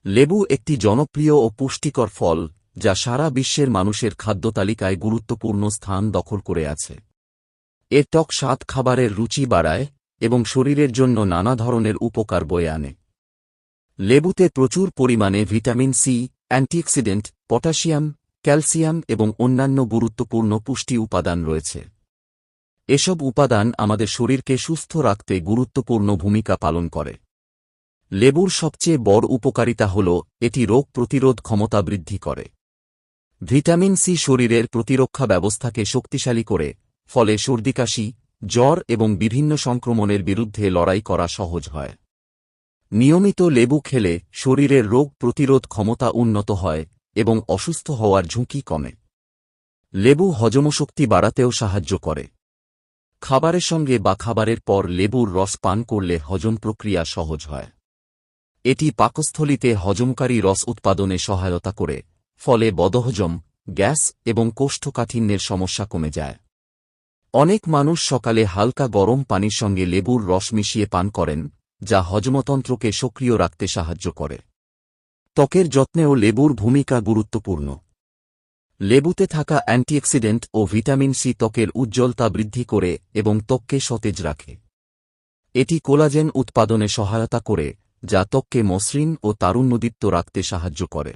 লেবু একটি জনপ্রিয় ও পুষ্টিকর ফল যা সারা বিশ্বের মানুষের খাদ্যতালিকায় গুরুত্বপূর্ণ স্থান দখল করে আছে। এর টক স্বাদ খাবারের রুচি বাড়ায় এবং শরীরের জন্য নানা ধরনের উপকার বয়ে আনে। লেবুতে প্রচুর পরিমাণে vitamin C, antioxidant, potassium, calcium এবং অন্যান্য গুরুত্বপূর্ণ পুষ্টি উপাদান রয়েছে। এসব উপাদান আমাদের শরীরকে সুস্থ রাখতে গুরুত্বপূর্ণ ভূমিকা পালন করে। লেবুর সবচেয়ে বড় উপকারিতা হল এটি রোগ প্রতিরোধ ক্ষমতা বৃদ্ধি করে। ভিটামিন সি শরীরের প্রতিরক্ষা ব্যবস্থাকে শক্তিশালী করে, ফলে সর্দিকাশি, জ্বর এবং বিভিন্ন সংক্রমণের বিরুদ্ধে লড়াই করা সহজ হয়। নিয়মিত লেবু খেলে শরীরের রোগ প্রতিরোধ ক্ষমতা উন্নত হয় এবং অসুস্থ হওয়ার ঝুঁকি কমে। লেবু হজমশক্তি বাড়াতেও সাহায্য করে। খাবারের সঙ্গে বা খাবারের পর লেবুর রস পান করলে হজম প্রক্রিয়া সহজ হয়। এটি পাকস্থলীতে হজমকারী রস উৎপাদনে সহায়তা করে, ফলে বদহজম, গ্যাস এবং কোষ্ঠকাঠিন্যের সমস্যা কমে যায়। অনেক মানুষ সকালে হালকা গরম পানির সঙ্গে লেবুর রস মিশিয়ে পান করেন, যা হজমতন্ত্রকে সক্রিয় রাখতে সাহায্য করে। ত্বকের যত্নেও লেবুর ভূমিকা গুরুত্বপূর্ণ। লেবুতে থাকা অ্যান্টিঅক্সিডেন্ট ও ভিটামিন সি ত্বকের উজ্জ্বলতা বৃদ্ধি করে এবং ত্বককে সতেজ রাখে। এটি কোলাজেন উৎপাদনে সহায়তা করে, যা ত্বককে মসৃণ ও তারুণ্যদীপ্ত রাখতে সাহায্য করে।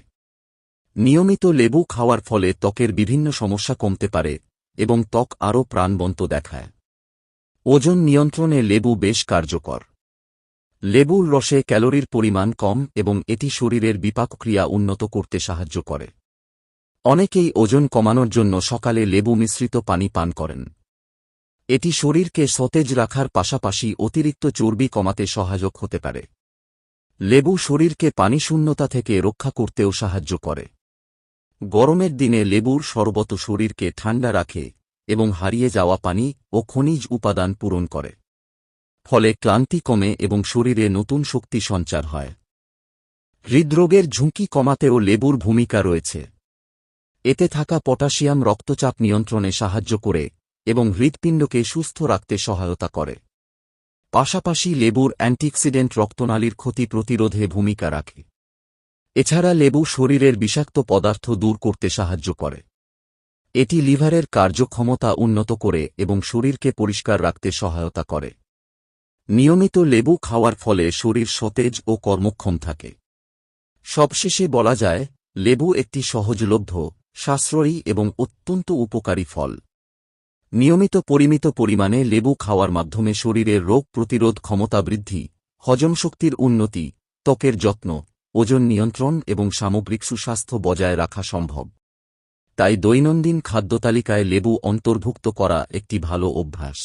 নিয়মিত লেবু খাওয়ার ফলে ত্বকের বিভিন্ন সমস্যা কমতে পারে এবং ত্বক আরও প্রাণবন্ত দেখায়। ওজন নিয়ন্ত্রণে লেবু বেশ কার্যকর। লেবুর রসে ক্যালোরির পরিমাণ কম এবং এটি শরীরের বিপাকক্রিয়া উন্নত করতে সাহায্য করে। অনেকেই ওজন কমানোর জন্য সকালে লেবু মিশ্রিত পানি পান করেন। এটি শরীরকে সতেজ রাখার পাশাপাশি অতিরিক্ত চর্বি কমাতে সহায়ক হতে পারে। লেবু শরীরকে পানিশূন্যতা থেকে রক্ষা করতেও সাহায্য করে। গরমের দিনে লেবুর শরবত শরীরকে ঠান্ডা রাখে এবং হারিয়ে যাওয়া পানি ও খনিজ উপাদান পূরণ করে। ফলে ক্লান্তি কমে এবং শরীরে নতুন শক্তি সঞ্চার হয়। হৃদরোগের ঝুঁকি কমাতেও লেবুর ভূমিকা রয়েছে। এতে থাকা পটাশিয়াম রক্তচাপ নিয়ন্ত্রণে সাহায্য করে এবং হৃৎপিণ্ডকে সুস্থ রাখতে সহায়তা করে। পাশাপাশি লেবুর অ্যান্টিঅক্সিডেন্ট রক্তনালীর ক্ষতি প্রতিরোধে ভূমিকা রাখে। এছাড়া লেবু শরীরের বিষাক্ত পদার্থ দূর করতে সাহায্য করে। এটি লিভারের কার্যক্ষমতা উন্নত করে এবং শরীরকে পরিষ্কার রাখতে সহায়তা করে। নিয়মিত লেবু খাওয়ার ফলে শরীর সতেজ ও কর্মক্ষম থাকে। সবশেষে বলা যায়, লেবু একটি সহজলভ্য, সাশ্রয়ী এবং অত্যন্ত উপকারী ফল। নিয়মিত পরিমিত পরিমাণে লেবু খাওয়ার মাধ্যমে শরীরের রোগ প্রতিরোধ ক্ষমতা বৃদ্ধি, হজমশক্তির উন্নতি, ত্বকের যত্ন, ওজন নিয়ন্ত্রণ এবং সামগ্রিক সুস্বাস্থ্য বজায় রাখা সম্ভব। তাই দৈনন্দিন খাদ্যতালিকায় লেবু অন্তর্ভুক্ত করা একটি ভালো অভ্যাস।